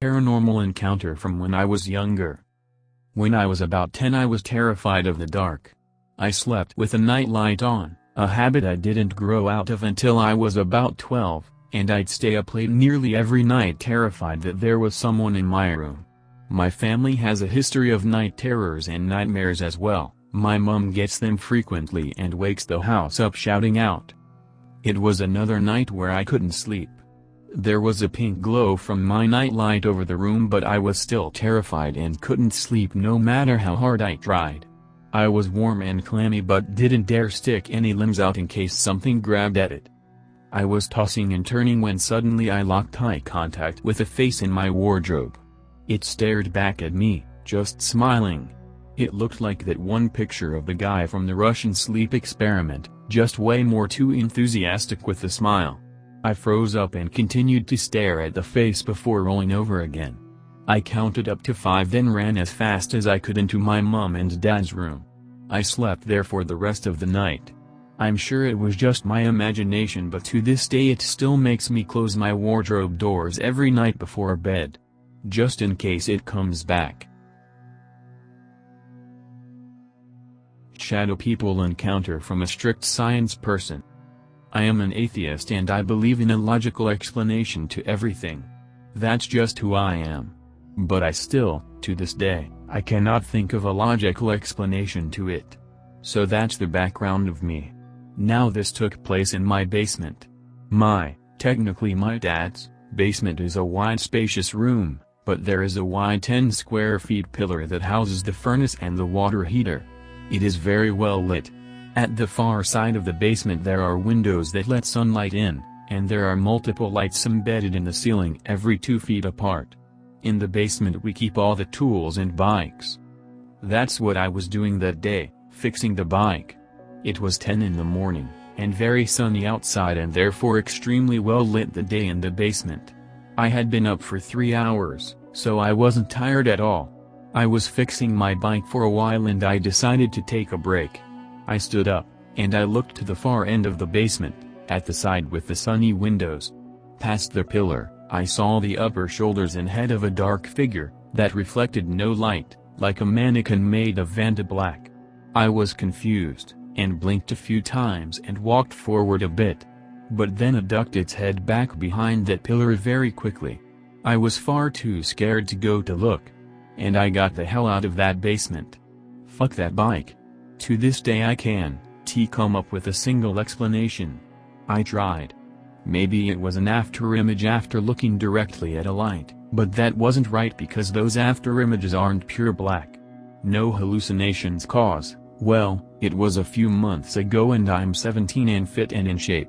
Paranormal encounter from when I was younger. When I was about 10 I was terrified of the dark. I slept with a nightlight on, a habit I didn't grow out of until I was about 12, and I'd stay up late nearly every night terrified that there was someone in my room. My family has a history of night terrors and nightmares as well. My mom gets them frequently and wakes the house up shouting out. It was another night where I couldn't sleep. There was a pink glow from my nightlight over the room, but I was still terrified and couldn't sleep no matter how hard I tried. I was warm and clammy but didn't dare stick any limbs out in case something grabbed at it. I was tossing and turning when suddenly I locked eye contact with a face in my wardrobe. It stared back at me, just smiling. It looked like that one picture of the guy from the Russian sleep experiment, just way more too enthusiastic with the smile. I froze up and continued to stare at the face before rolling over again. I counted up to 5 then ran as fast as I could into my mom and dad's room. I slept there for the rest of the night. I'm sure it was just my imagination, but to this day it still makes me close my wardrobe doors every night before bed. Just in case it comes back. Shadow people encounter from a strict science person. I am an atheist and I believe in a logical explanation to everything. That's just who I am. But I still, to this day, I cannot think of a logical explanation to it. So that's the background of me. Now this took place in my basement. Technically my dad's, basement is a wide spacious room, but there is a wide 10 square feet pillar that houses the furnace and the water heater. It is very well lit. At the far side of the basement there are windows that let sunlight in, and there are multiple lights embedded in the ceiling every 2 feet apart. In the basement we keep all the tools and bikes. That's what I was doing that day, fixing the bike. It was 10 in the morning, and very sunny outside and therefore extremely well lit the day in the basement. I had been up for 3 hours, so I wasn't tired at all. I was fixing my bike for a while and I decided to take a break. I stood up, and I looked to the far end of the basement, at the side with the sunny windows. Past the pillar, I saw the upper shoulders and head of a dark figure, that reflected no light, like a mannequin made of Vanta black. I was confused, and blinked a few times and walked forward a bit. But then it ducked its head back behind that pillar very quickly. I was far too scared to go to look. And I got the hell out of that basement. Fuck that bike. To this day I can't come up with a single explanation. I tried. Maybe it was an after image after looking directly at a light, but that wasn't right because those after images aren't pure black. No hallucinations cause, well, it was a few months ago and I'm 17 and fit and in shape.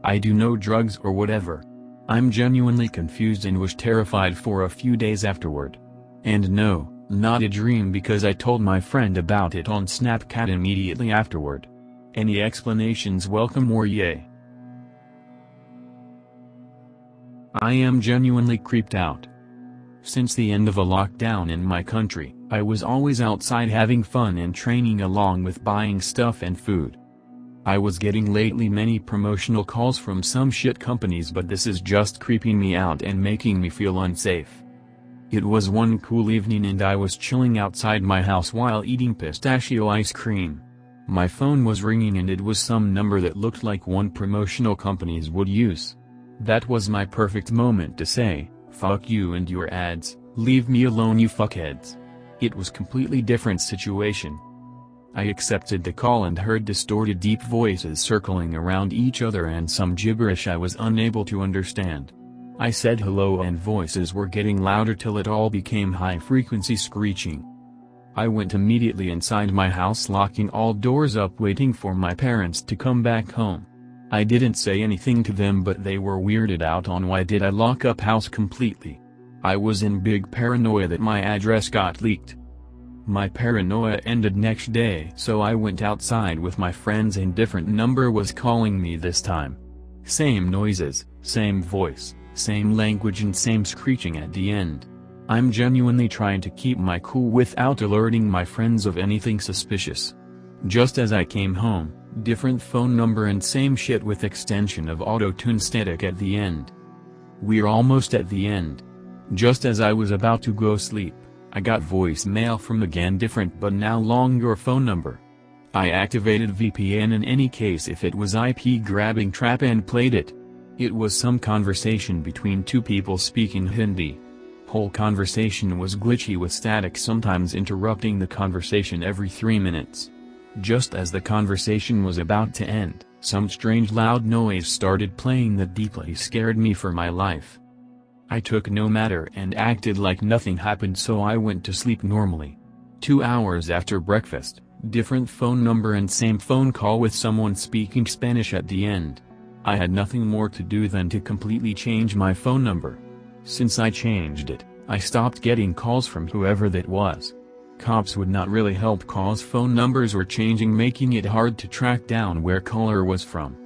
I do no drugs or whatever. I'm genuinely confused and was terrified for a few days afterward. And no, not a dream because I told my friend about it on Snapchat immediately afterward. Any explanations welcome or yay. I am genuinely creeped out. Since the end of a lockdown in my country, I was always outside having fun and training along with buying stuff and food. I was getting lately many promotional calls from some shit companies, but this is just creeping me out and making me feel unsafe. It was one cool evening and I was chilling outside my house while eating pistachio ice cream. My phone was ringing and it was some number that looked like one promotional companies would use. That was my perfect moment to say, fuck you and your ads, leave me alone you fuckheads. It was completely different situation. I accepted the call and heard distorted deep voices circling around each other and some gibberish I was unable to understand. I said hello and voices were getting louder till it all became high-frequency screeching. I went immediately inside my house locking all doors up waiting for my parents to come back home. I didn't say anything to them but they were weirded out on why did I lock up house completely. I was in big paranoia that my address got leaked. My paranoia ended next day so I went outside with my friends and different number was calling me this time. Same noises, same voice. Same language and same screeching at the end. I'm genuinely trying to keep my cool without alerting my friends of anything suspicious. Just as I came home, different phone number and same shit with extension of auto-tune static at the end. We're almost at the end. Just as I was about to go sleep, I got voicemail from again different but now longer phone number. I activated VPN in any case if it was IP grabbing trap and played it. It was some conversation between two people speaking Hindi. Whole conversation was glitchy with static sometimes interrupting the conversation every 3 minutes. Just as the conversation was about to end, some strange loud noise started playing that deeply scared me for my life. I took no matter and acted like nothing happened, so I went to sleep normally. 2 hours after breakfast, different phone number and same phone call with someone speaking Spanish at the end. I had nothing more to do than to completely change my phone number. Since I changed it, I stopped getting calls from whoever that was. Cops would not really help cause phone numbers were changing, making it hard to track down where caller was from.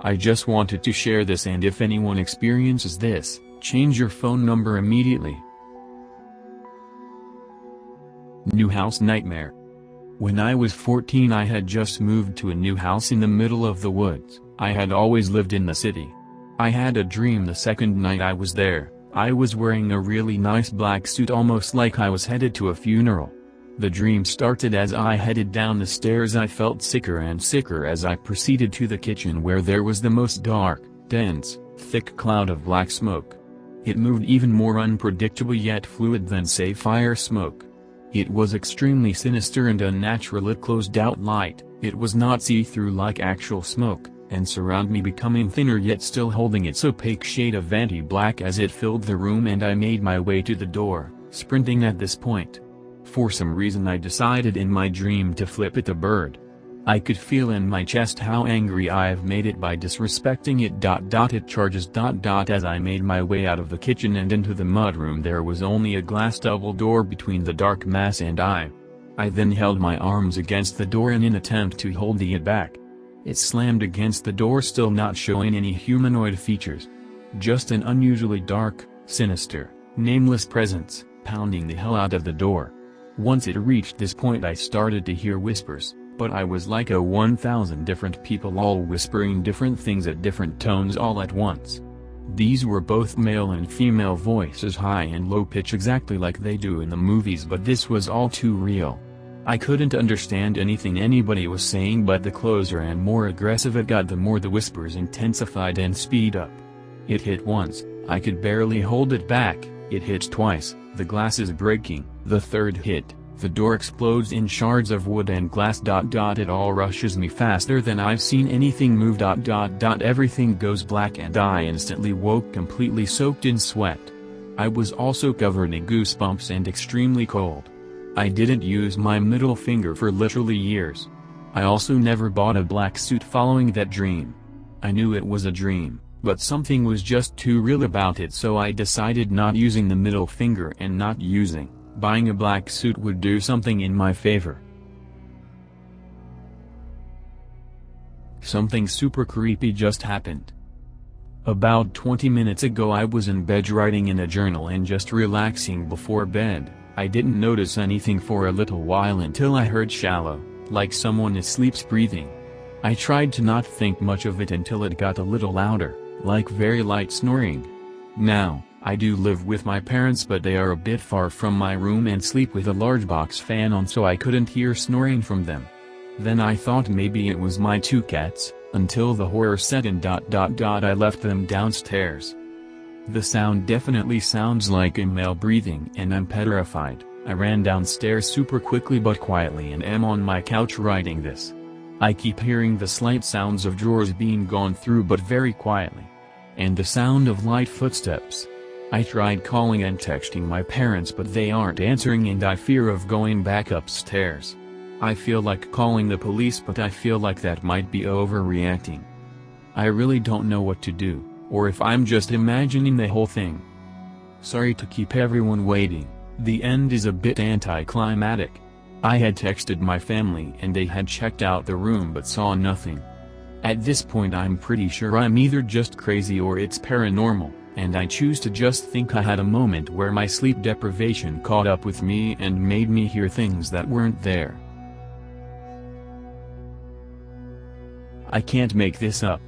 I just wanted to share this, and if anyone experiences this, change your phone number immediately. New house nightmare. When I was 14 I had just moved to a new house in the middle of the woods. I had always lived in the city. I had a dream the second night I was there. I was wearing a really nice black suit, almost like I was headed to a funeral. The dream started as I headed down the stairs. I felt sicker and sicker as I proceeded to the kitchen, where there was the most dark, dense, thick cloud of black smoke. It moved even more unpredictable yet fluid than say fire smoke. It was extremely sinister and unnatural. It closed out light, it was not see-through like actual smoke, and surround me, becoming thinner yet still holding its opaque shade of anti-black as it filled the room, and I made my way to the door, sprinting at this point. For some reason I decided in my dream to flip it a bird. I could feel in my chest how angry I have made it by disrespecting it. It charges. As I made my way out of the kitchen and into the mudroom, there was only a glass double door between the dark mass and I. I then held my arms against the door in an attempt to hold it back. It slammed against the door, still not showing any humanoid features. Just an unusually dark, sinister, nameless presence, pounding the hell out of the door. Once it reached this point I started to hear whispers, but I was like 1,000 different people all whispering different things at different tones all at once. These were both male and female voices, high and low pitch, exactly like they do in the movies, but this was all too real. I couldn't understand anything anybody was saying, but the closer and more aggressive it got, the more the whispers intensified and speed up. It hit once, I could barely hold it back. It hits twice, the glass is breaking. The third hit, the door explodes in shards of wood and glass. It all rushes me faster than I've seen anything move. Everything goes black and I instantly woke completely soaked in sweat. I was also covered in goosebumps and extremely cold. I didn't use my middle finger for literally years. I also never bought a black suit following that dream. I knew it was a dream, but something was just too real about it, so I decided not using the middle finger and not buying a black suit would do something in my favor. Something super creepy just happened. About 20 minutes ago I was in bed writing in a journal and just relaxing before bed. I didn't notice anything for a little while until I heard shallow, like someone asleep, breathing. I tried to not think much of it until it got a little louder, like very light snoring. Now, I do live with my parents, but they are a bit far from my room and sleep with a large box fan on, so I couldn't hear snoring from them. Then I thought maybe it was my two cats, until the horror set in. I left them downstairs. The sound definitely sounds like a male breathing and I'm petrified. I ran downstairs super quickly but quietly and am on my couch writing this. I keep hearing the slight sounds of drawers being gone through but very quietly. And the sound of light footsteps. I tried calling and texting my parents but they aren't answering and I fear of going back upstairs. I feel like calling the police but I feel like that might be overreacting. I really don't know what to do, or if I'm just imagining the whole thing. Sorry to keep everyone waiting, the end is a bit anticlimactic. I had texted my family and they had checked out the room but saw nothing. At this point I'm pretty sure I'm either just crazy or it's paranormal, and I choose to just think I had a moment where my sleep deprivation caught up with me and made me hear things that weren't there. I can't make this up.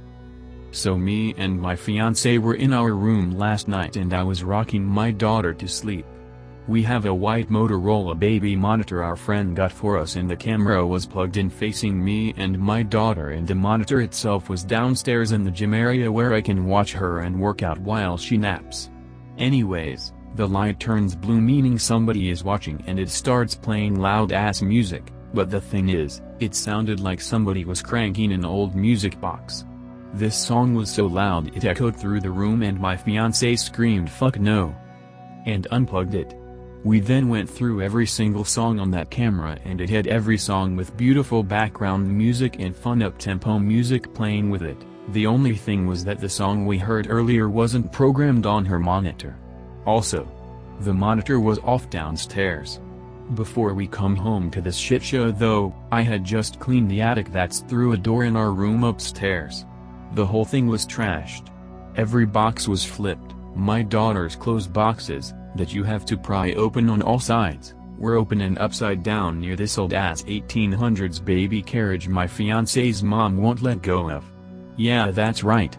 So me and my fiancé were in our room last night and I was rocking my daughter to sleep. We have a white Motorola baby monitor our friend got for us and the camera was plugged in facing me and my daughter and the monitor itself was downstairs in the gym area where I can watch her and work out while she naps. Anyways, the light turns blue meaning somebody is watching and it starts playing loud ass music, but the thing is, it sounded like somebody was cranking an old music box. This song was so loud it echoed through the room and my fiancé screamed "fuck no" and unplugged it. We then went through every single song on that camera and it had every song with beautiful background music and fun up-tempo music playing with it. The only thing was that the song we heard earlier wasn't programmed on her monitor. Also, the monitor was off downstairs. Before we come home to this shit show though, I had just cleaned the attic that's through a door in our room upstairs. The whole thing was trashed. Every box was flipped. My daughter's clothes boxes, that you have to pry open on all sides, were open and upside down near this old-ass 1800s baby carriage my fiancé's mom won't let go of. Yeah, that's right.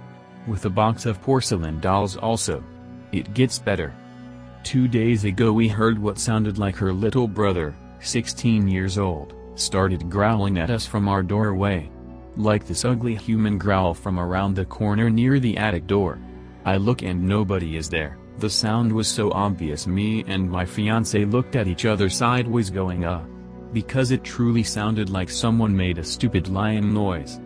With a box of porcelain dolls also. It gets better. 2 days ago we heard what sounded like her little brother, 16 years old, started growling at us from our doorway. Like this ugly human growl from around the corner near the attic door. I look and nobody is there. The sound was so obvious me and my fiancé looked at each other sideways going because it truly sounded like someone made a stupid lion noise.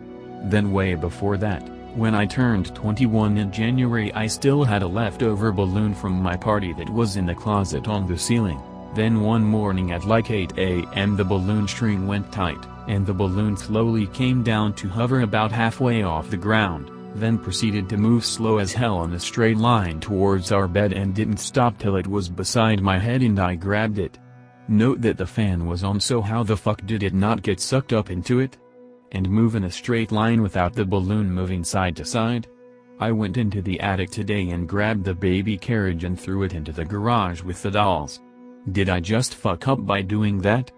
Then way before that, when I turned 21 in January I still had a leftover balloon from my party that was in the closet on the ceiling. Then one morning at like 8 a.m. the balloon string went tight, and the balloon slowly came down to hover about halfway off the ground, then proceeded to move slow as hell in a straight line towards our bed and didn't stop till it was beside my head and I grabbed it. Note that the fan was on, so how the fuck did it not get sucked up into it? And move in a straight line without the balloon moving side to side? I went into the attic today and grabbed the baby carriage and threw it into the garage with the dolls. Did I just fuck up by doing that?